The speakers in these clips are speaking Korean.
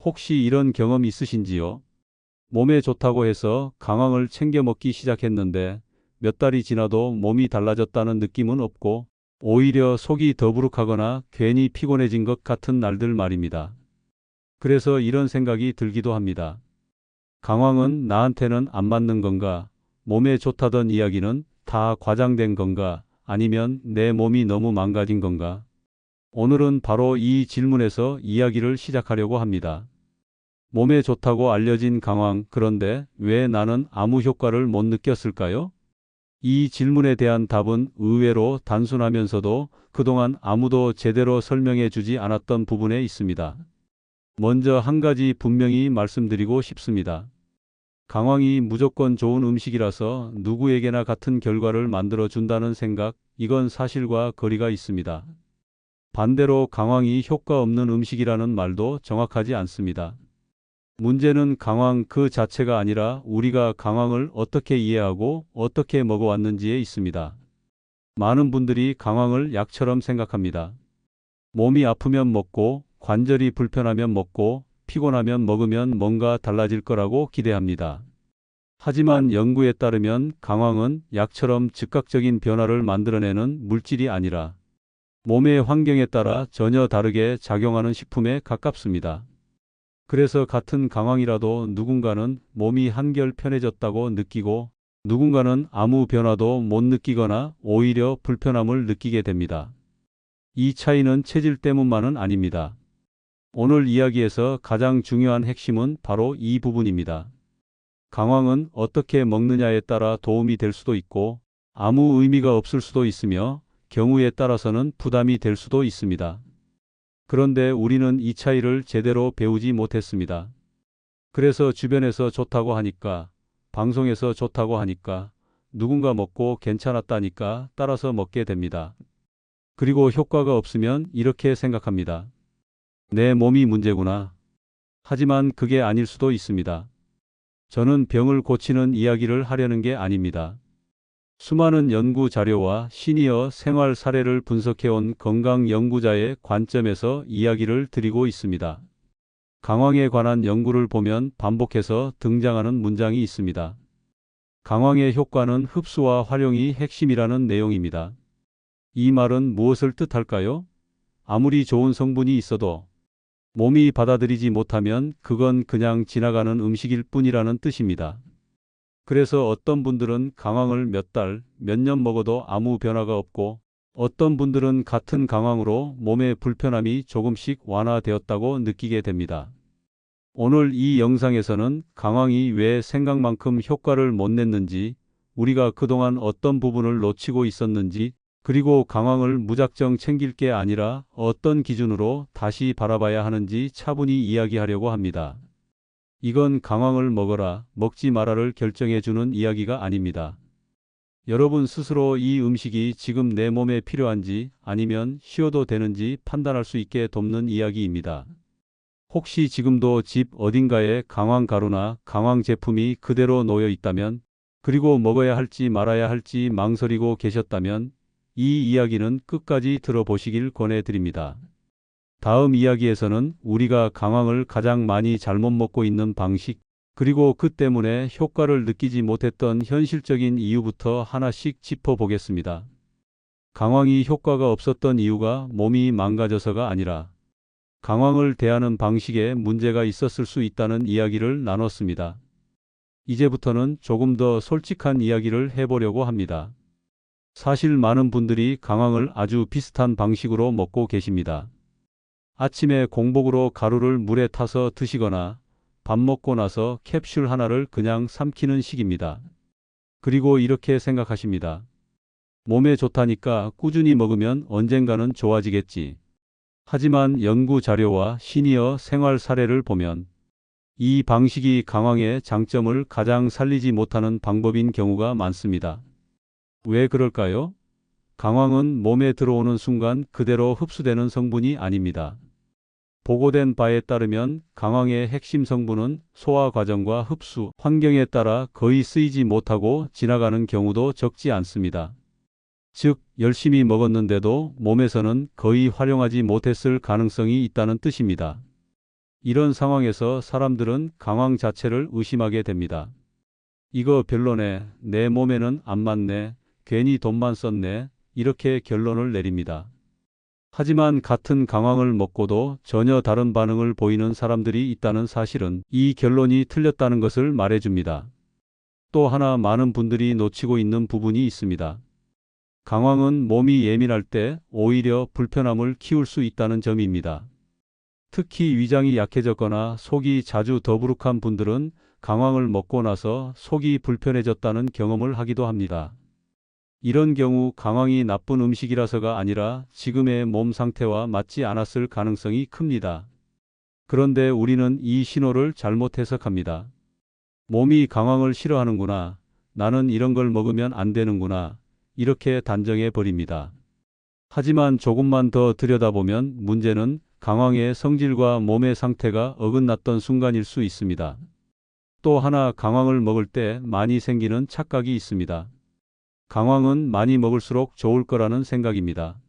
혹시 이런 경험 있으신지요? 몸에 좋다고 해서 강황을 챙겨 먹기 시작했는데 몇 달이 지나도 몸이 달라졌다는 느낌은 없고 오히려 속이 더부룩하거나 괜히 피곤해진 것 같은 날들 말입니다. 그래서 이런 생각이 들기도 합니다. 강황은 나한테는 안 맞는 건가? 몸에 좋다던 이야기는 다 과장된 건가? 아니면 내 몸이 너무 망가진 건가? 오늘은 바로 이 질문에서 이야기를 시작하려고 합니다. 몸에 좋다고 알려진 강황, 그런데 왜 나는 아무 효과를 못 느꼈을까요? 이 질문에 대한 답은 의외로 단순하면서도 그동안 아무도 제대로 설명해 주지 않았던 부분에 있습니다. 먼저 한 가지 분명히 말씀드리고 싶습니다. 강황이 무조건 좋은 음식이라서 누구에게나 같은 결과를 만들어 준다는 생각, 이건 사실과 거리가 있습니다. 반대로 강황이 효과 없는 음식이라는 말도 정확하지 않습니다. 문제는 강황 그 자체가 아니라 우리가 강황을 어떻게 이해하고 어떻게 먹어왔는지에 있습니다. 많은 분들이 강황을 약처럼 생각합니다. 몸이 아프면 먹고, 관절이 불편하면 먹고, 피곤하면 먹으면 뭔가 달라질 거라고 기대합니다. 하지만 연구에 따르면 강황은 약처럼 즉각적인 변화를 만들어내는 물질이 아니라 몸의 환경에 따라 전혀 다르게 작용하는 식품에 가깝습니다. 그래서 같은 강황이라도 누군가는 몸이 한결 편해졌다고 느끼고 누군가는 아무 변화도 못 느끼거나 오히려 불편함을 느끼게 됩니다. 이 차이는 체질 때문만은 아닙니다. 오늘 이야기에서 가장 중요한 핵심은 바로 이 부분입니다. 강황은 어떻게 먹느냐에 따라 도움이 될 수도 있고 아무 의미가 없을 수도 있으며 경우에 따라서는 부담이 될 수도 있습니다. 그런데 우리는 이 차이를 제대로 배우지 못했습니다. 그래서 주변에서 좋다고 하니까, 방송에서 좋다고 하니까, 누군가 먹고 괜찮았다니까 따라서 먹게 됩니다. 그리고 효과가 없으면 이렇게 생각합니다. 내 몸이 문제구나. 하지만 그게 아닐 수도 있습니다. 저는 병을 고치는 이야기를 하려는 게 아닙니다. 수많은 연구 자료와 시니어 생활 사례를 분석해온 건강 연구자의 관점에서 이야기를 드리고 있습니다. 강황에 관한 연구를 보면 반복해서 등장하는 문장이 있습니다. 강황의 효과는 흡수와 활용이 핵심이라는 내용입니다. 이 말은 무엇을 뜻할까요? 아무리 좋은 성분이 있어도 몸이 받아들이지 못하면 그건 그냥 지나가는 음식일 뿐이라는 뜻입니다. 그래서 어떤 분들은 강황을 몇 달, 몇 년 먹어도 아무 변화가 없고 어떤 분들은 같은 강황으로 몸의 불편함이 조금씩 완화되었다고 느끼게 됩니다. 오늘 이 영상에서는 강황이 왜 생각만큼 효과를 못 냈는지, 우리가 그동안 어떤 부분을 놓치고 있었는지, 그리고 강황을 무작정 챙길 게 아니라 어떤 기준으로 다시 바라봐야 하는지 차분히 이야기하려고 합니다. 이건 강황을 먹어라, 먹지 마라를 결정해 주는 이야기가 아닙니다. 여러분 스스로 이 음식이 지금 내 몸에 필요한지 아니면 쉬어도 되는지 판단할 수 있게 돕는 이야기입니다. 혹시 지금도 집 어딘가에 강황 가루나 강황 제품이 그대로 놓여 있다면, 그리고 먹어야 할지 말아야 할지 망설이고 계셨다면 이 이야기는 끝까지 들어보시길 권해드립니다. 다음 이야기에서는 우리가 강황을 가장 많이 잘못 먹고 있는 방식, 그리고 그 때문에 효과를 느끼지 못했던 현실적인 이유부터 하나씩 짚어보겠습니다. 강황이 효과가 없었던 이유가 몸이 망가져서가 아니라 강황을 대하는 방식에 문제가 있었을 수 있다는 이야기를 나눴습니다. 이제부터는 조금 더 솔직한 이야기를 해보려고 합니다. 사실 많은 분들이 강황을 아주 비슷한 방식으로 먹고 계십니다. 아침에 공복으로 가루를 물에 타서 드시거나 밥 먹고 나서 캡슐 하나를 그냥 삼키는 식입니다. 그리고 이렇게 생각하십니다. 몸에 좋다니까 꾸준히 먹으면 언젠가는 좋아지겠지. 하지만 연구 자료와 시니어 생활 사례를 보면 이 방식이 강황의 장점을 가장 살리지 못하는 방법인 경우가 많습니다. 왜 그럴까요? 강황은 몸에 들어오는 순간 그대로 흡수되는 성분이 아닙니다. 보고된 바에 따르면 강황의 핵심 성분은 소화 과정과 흡수, 환경에 따라 거의 쓰이지 못하고 지나가는 경우도 적지 않습니다. 즉, 열심히 먹었는데도 몸에서는 거의 활용하지 못했을 가능성이 있다는 뜻입니다. 이런 상황에서 사람들은 강황 자체를 의심하게 됩니다. 이거 별로네. 내 몸에는 안 맞네. 괜히 돈만 썼네. 이렇게 결론을 내립니다. 하지만 같은 강황을 먹고도 전혀 다른 반응을 보이는 사람들이 있다는 사실은 이 결론이 틀렸다는 것을 말해줍니다. 또 하나 많은 분들이 놓치고 있는 부분이 있습니다. 강황은 몸이 예민할 때 오히려 불편함을 키울 수 있다는 점입니다. 특히 위장이 약해졌거나 속이 자주 더부룩한 분들은 강황을 먹고 나서 속이 불편해졌다는 경험을 하기도 합니다. 이런 경우 강황이 나쁜 음식이라서가 아니라 지금의 몸 상태와 맞지 않았을 가능성이 큽니다. 그런데 우리는 이 신호를 잘못 해석합니다. 몸이 강황을 싫어하는구나. 나는 이런 걸 먹으면 안 되는구나. 이렇게 단정해 버립니다. 하지만 조금만 더 들여다보면 문제는 강황의 성질과 몸의 상태가 어긋났던 순간일 수 있습니다. 또 하나 강황을 먹을 때 많이 생기는 착각이 있습니다. 강황은 많이 먹을수록 좋을 거라는 생각입니다.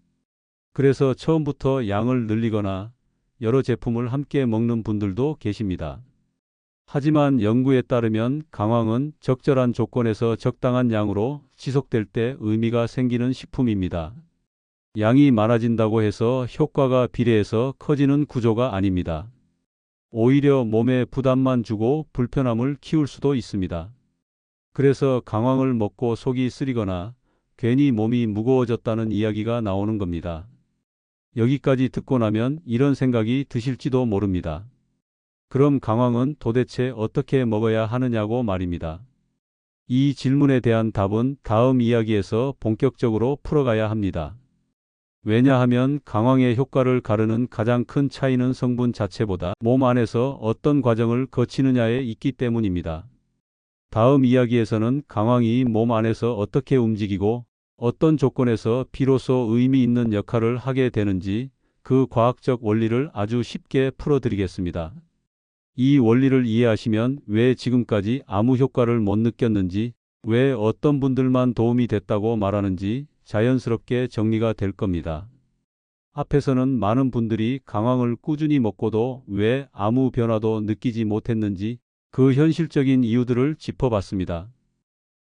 그래서 처음부터 양을 늘리거나 여러 제품을 함께 먹는 분들도 계십니다. 하지만 연구에 따르면 강황은 적절한 조건에서 적당한 양으로 지속될 때 의미가 생기는 식품입니다. 양이 많아진다고 해서 효과가 비례해서 커지는 구조가 아닙니다. 오히려 몸에 부담만 주고 불편함을 키울 수도 있습니다. 그래서 강황을 먹고 속이 쓰리거나 괜히 몸이 무거워졌다는 이야기가 나오는 겁니다. 여기까지 듣고 나면 이런 생각이 드실지도 모릅니다. 그럼 강황은 도대체 어떻게 먹어야 하느냐고 말입니다. 이 질문에 대한 답은 다음 이야기에서 본격적으로 풀어가야 합니다. 왜냐하면 강황의 효과를 가르는 가장 큰 차이는 성분 자체보다 몸 안에서 어떤 과정을 거치느냐에 있기 때문입니다. 다음 이야기에서는 강황이 몸 안에서 어떻게 움직이고 어떤 조건에서 비로소 의미 있는 역할을 하게 되는지 그 과학적 원리를 아주 쉽게 풀어드리겠습니다. 이 원리를 이해하시면 왜 지금까지 아무 효과를 못 느꼈는지, 왜 어떤 분들만 도움이 됐다고 말하는지 자연스럽게 정리가 될 겁니다. 앞에서는 많은 분들이 강황을 꾸준히 먹고도 왜 아무 변화도 느끼지 못했는지 그 현실적인 이유들을 짚어봤습니다.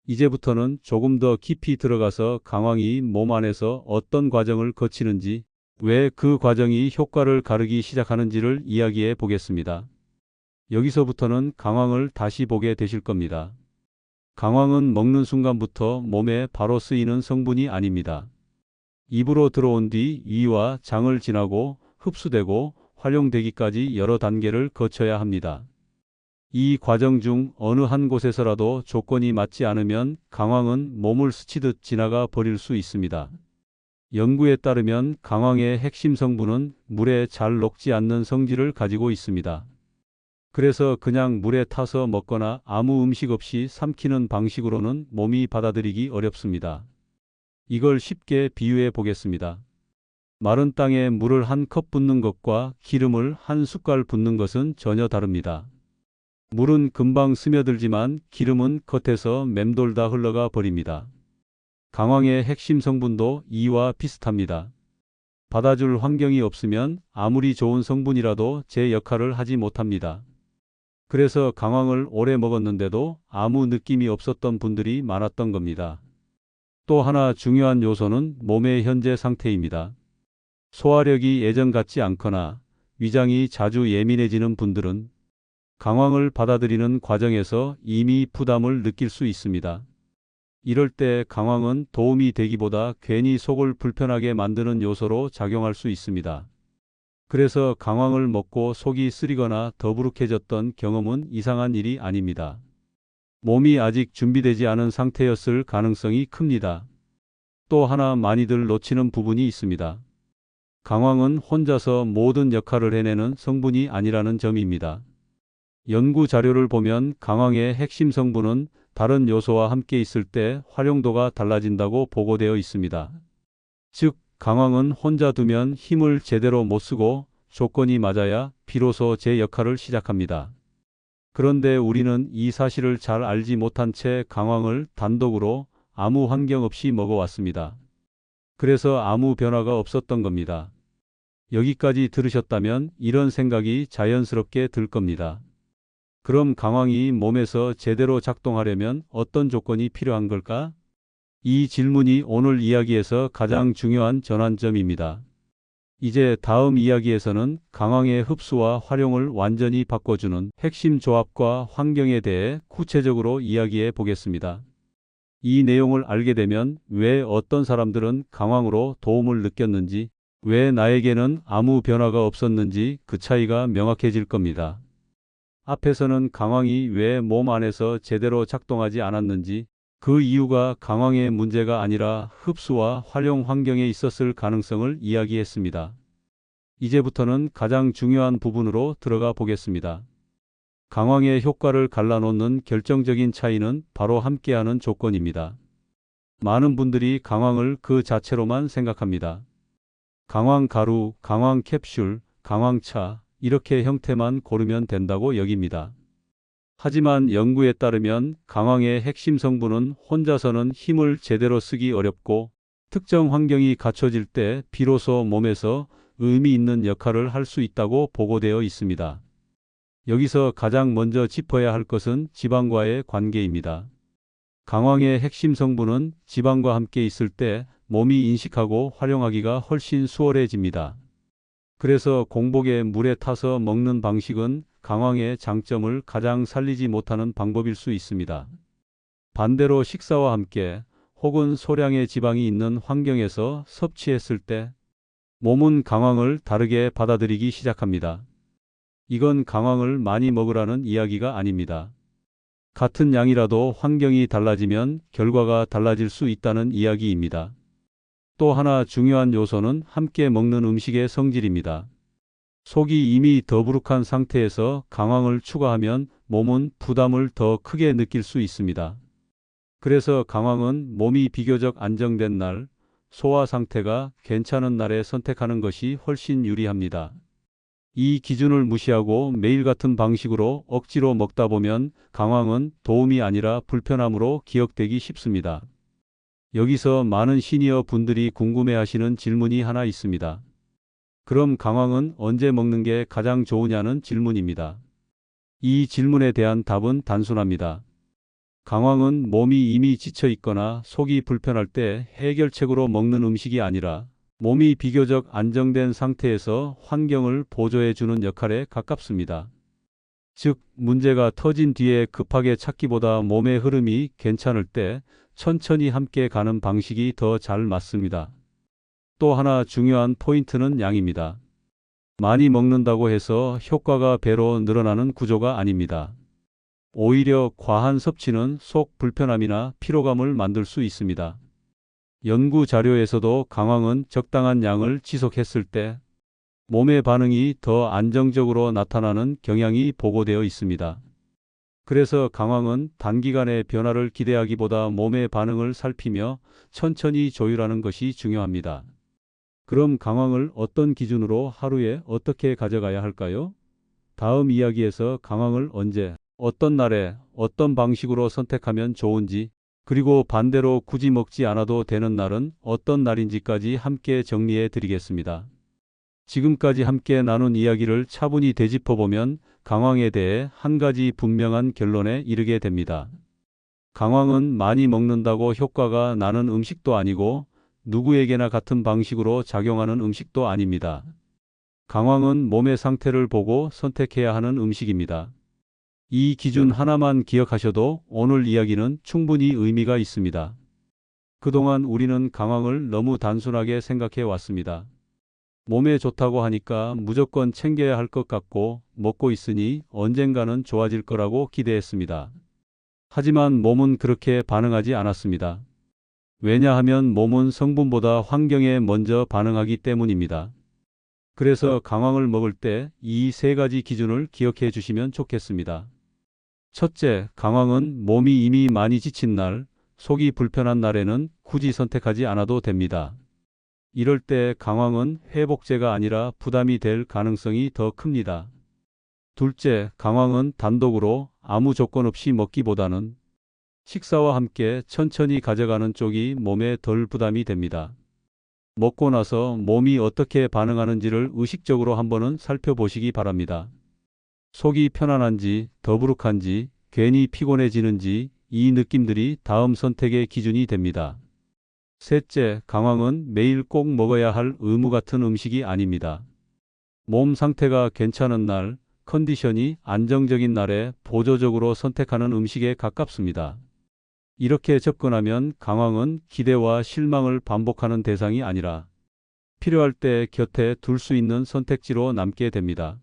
이제부터는 조금 더 깊이 들어가서 강황이 몸 안에서 어떤 과정을 거치는지, 왜 그 과정이 효과를 가르기 시작하는지를 이야기해 보겠습니다. 여기서부터는 강황을 다시 보게 되실 겁니다. 강황은 먹는 순간부터 몸에 바로 쓰이는 성분이 아닙니다. 입으로 들어온 뒤 위와 장을 지나고 흡수되고 활용되기까지 여러 단계를 거쳐야 합니다. 이 과정 중 어느 한 곳에서라도 조건이 맞지 않으면 강황은 몸을 스치듯 지나가 버릴 수 있습니다. 연구에 따르면 강황의 핵심 성분은 물에 잘 녹지 않는 성질을 가지고 있습니다. 그래서 그냥 물에 타서 먹거나 아무 음식 없이 삼키는 방식으로는 몸이 받아들이기 어렵습니다. 이걸 쉽게 비유해 보겠습니다. 마른 땅에 물을 한 컵 붓는 것과 기름을 한 숟갈 붓는 것은 전혀 다릅니다. 물은 금방 스며들지만 기름은 겉에서 맴돌다 흘러가 버립니다. 강황의 핵심 성분도 이와 비슷합니다. 받아줄 환경이 없으면 아무리 좋은 성분이라도 제 역할을 하지 못합니다. 그래서 강황을 오래 먹었는데도 아무 느낌이 없었던 분들이 많았던 겁니다. 또 하나 중요한 요소는 몸의 현재 상태입니다. 소화력이 예전 같지 않거나 위장이 자주 예민해지는 분들은 강황을 받아들이는 과정에서 이미 부담을 느낄 수 있습니다. 이럴 때 강황은 도움이 되기보다 괜히 속을 불편하게 만드는 요소로 작용할 수 있습니다. 그래서 강황을 먹고 속이 쓰리거나 더부룩해졌던 경험은 이상한 일이 아닙니다. 몸이 아직 준비되지 않은 상태였을 가능성이 큽니다. 또 하나 많이들 놓치는 부분이 있습니다. 강황은 혼자서 모든 역할을 해내는 성분이 아니라는 점입니다. 연구 자료를 보면 강황의 핵심 성분은 다른 요소와 함께 있을 때 활용도가 달라진다고 보고되어 있습니다. 즉, 강황은 혼자 두면 힘을 제대로 못 쓰고 조건이 맞아야 비로소 제 역할을 시작합니다. 그런데 우리는 이 사실을 잘 알지 못한 채 강황을 단독으로 아무 환경 없이 먹어왔습니다. 그래서 아무 변화가 없었던 겁니다. 여기까지 들으셨다면 이런 생각이 자연스럽게 들 겁니다. 그럼 강황이 몸에서 제대로 작동하려면 어떤 조건이 필요한 걸까? 이 질문이 오늘 이야기에서 가장 중요한 전환점입니다. 이제 다음 이야기에서는 강황의 흡수와 활용을 완전히 바꿔주는 핵심 조합과 환경에 대해 구체적으로 이야기해 보겠습니다. 이 내용을 알게 되면 왜 어떤 사람들은 강황으로 도움을 느꼈는지, 왜 나에게는 아무 변화가 없었는지 그 차이가 명확해질 겁니다. 앞에서는 강황이 왜 몸 안에서 제대로 작동하지 않았는지, 그 이유가 강황의 문제가 아니라 흡수와 활용 환경에 있었을 가능성을 이야기했습니다. 이제부터는 가장 중요한 부분으로 들어가 보겠습니다. 강황의 효과를 갈라놓는 결정적인 차이는 바로 함께하는 조건입니다. 많은 분들이 강황을 그 자체로만 생각합니다. 강황 가루, 강황 캡슐, 강황차 이렇게 형태만 고르면 된다고 여깁니다. 하지만 연구에 따르면 강황의 핵심 성분은 혼자서는 힘을 제대로 쓰기 어렵고 특정 환경이 갖춰질 때 비로소 몸에서 의미 있는 역할을 할 수 있다고 보고되어 있습니다. 여기서 가장 먼저 짚어야 할 것은 지방과의 관계입니다. 강황의 핵심 성분은 지방과 함께 있을 때 몸이 인식하고 활용하기가 훨씬 수월해집니다. 그래서 공복에 물에 타서 먹는 방식은 강황의 장점을 가장 살리지 못하는 방법일 수 있습니다. 반대로 식사와 함께 혹은 소량의 지방이 있는 환경에서 섭취했을 때 몸은 강황을 다르게 받아들이기 시작합니다. 이건 강황을 많이 먹으라는 이야기가 아닙니다. 같은 양이라도 환경이 달라지면 결과가 달라질 수 있다는 이야기입니다. 또 하나 중요한 요소는 함께 먹는 음식의 성질입니다. 속이 이미 더부룩한 상태에서 강황을 추가하면 몸은 부담을 더 크게 느낄 수 있습니다. 그래서 강황은 몸이 비교적 안정된 날, 소화 상태가 괜찮은 날에 선택하는 것이 훨씬 유리합니다. 이 기준을 무시하고 매일 같은 방식으로 억지로 먹다 보면 강황은 도움이 아니라 불편함으로 기억되기 쉽습니다. 여기서 많은 시니어 분들이 궁금해하시는 질문이 하나 있습니다. 그럼 강황은 언제 먹는 게 가장 좋으냐는 질문입니다. 이 질문에 대한 답은 단순합니다. 강황은 몸이 이미 지쳐 있거나 속이 불편할 때 해결책으로 먹는 음식이 아니라 몸이 비교적 안정된 상태에서 환경을 보조해 주는 역할에 가깝습니다. 즉, 문제가 터진 뒤에 급하게 찾기보다 몸의 흐름이 괜찮을 때 천천히 함께 가는 방식이 더 잘 맞습니다. 또 하나 중요한 포인트는 양입니다. 많이 먹는다고 해서 효과가 배로 늘어나는 구조가 아닙니다. 오히려 과한 섭취는 속 불편함이나 피로감을 만들 수 있습니다. 연구 자료에서도 강황은 적당한 양을 지속했을 때 몸의 반응이 더 안정적으로 나타나는 경향이 보고되어 있습니다. 그래서 강황은 단기간의 변화를 기대하기보다 몸의 반응을 살피며 천천히 조율하는 것이 중요합니다. 그럼 강황을 어떤 기준으로 하루에 어떻게 가져가야 할까요? 다음 이야기에서 강황을 언제, 어떤 날에, 어떤 방식으로 선택하면 좋은지, 그리고 반대로 굳이 먹지 않아도 되는 날은 어떤 날인지까지 함께 정리해 드리겠습니다. 지금까지 함께 나눈 이야기를 차분히 되짚어보면 강황에 대해 한 가지 분명한 결론에 이르게 됩니다. 강황은 많이 먹는다고 효과가 나는 음식도 아니고 누구에게나 같은 방식으로 작용하는 음식도 아닙니다. 강황은 몸의 상태를 보고 선택해야 하는 음식입니다. 이 기준 하나만 기억하셔도 오늘 이야기는 충분히 의미가 있습니다. 그동안 우리는 강황을 너무 단순하게 생각해 왔습니다. 몸에 좋다고 하니까 무조건 챙겨야 할 것 같고 먹고 있으니 언젠가는 좋아질 거라고 기대했습니다. 하지만 몸은 그렇게 반응하지 않았습니다. 왜냐하면 몸은 성분보다 환경에 먼저 반응하기 때문입니다. 그래서 강황을 먹을 때 이 세 가지 기준을 기억해 주시면 좋겠습니다. 첫째, 강황은 몸이 이미 많이 지친 날, 속이 불편한 날에는 굳이 선택하지 않아도 됩니다. 이럴 때 강황은 회복제가 아니라 부담이 될 가능성이 더 큽니다. 둘째, 강황은 단독으로 아무 조건 없이 먹기보다는 식사와 함께 천천히 가져가는 쪽이 몸에 덜 부담이 됩니다. 먹고 나서 몸이 어떻게 반응하는지를 의식적으로 한번은 살펴보시기 바랍니다. 속이 편안한지, 더부룩한지, 괜히 피곤해지는지 이 느낌들이 다음 선택의 기준이 됩니다. 셋째, 강황은 매일 꼭 먹어야 할 의무 같은 음식이 아닙니다. 몸 상태가 괜찮은 날, 컨디션이 안정적인 날에 보조적으로 선택하는 음식에 가깝습니다. 이렇게 접근하면 강황은 기대와 실망을 반복하는 대상이 아니라 필요할 때 곁에 둘 수 있는 선택지로 남게 됩니다.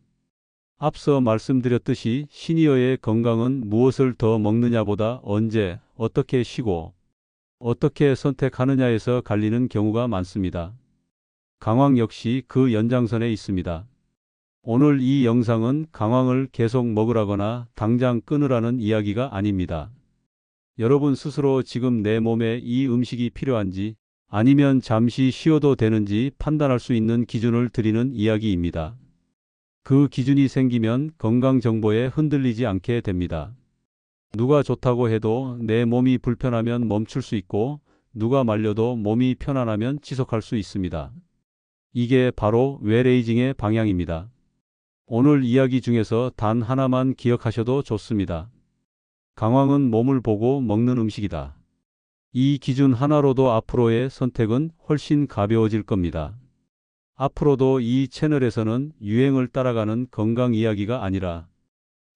앞서 말씀드렸듯이 시니어의 건강은 무엇을 더 먹느냐보다 언제, 어떻게 쉬고, 어떻게 선택하느냐에서 갈리는 경우가 많습니다. 강황 역시 그 연장선에 있습니다. 오늘 이 영상은 강황을 계속 먹으라거나 당장 끊으라는 이야기가 아닙니다. 여러분 스스로 지금 내 몸에 이 음식이 필요한지 아니면 잠시 쉬어도 되는지 판단할 수 있는 기준을 드리는 이야기입니다. 그 기준이 생기면 건강 정보에 흔들리지 않게 됩니다. 누가 좋다고 해도 내 몸이 불편하면 멈출 수 있고 누가 말려도 몸이 편안하면 지속할 수 있습니다. 이게 바로 웰에이징의 방향입니다. 오늘 이야기 중에서 단 하나만 기억하셔도 좋습니다. 강황은 몸을 보고 먹는 음식이다. 이 기준 하나로도 앞으로의 선택은 훨씬 가벼워질 겁니다. 앞으로도 이 채널에서는 유행을 따라가는 건강 이야기가 아니라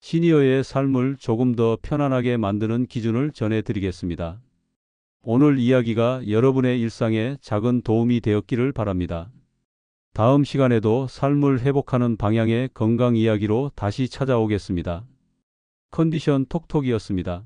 시니어의 삶을 조금 더 편안하게 만드는 기준을 전해드리겠습니다. 오늘 이야기가 여러분의 일상에 작은 도움이 되었기를 바랍니다. 다음 시간에도 삶을 회복하는 방향의 건강 이야기로 다시 찾아오겠습니다. 컨디션 톡톡이었습니다.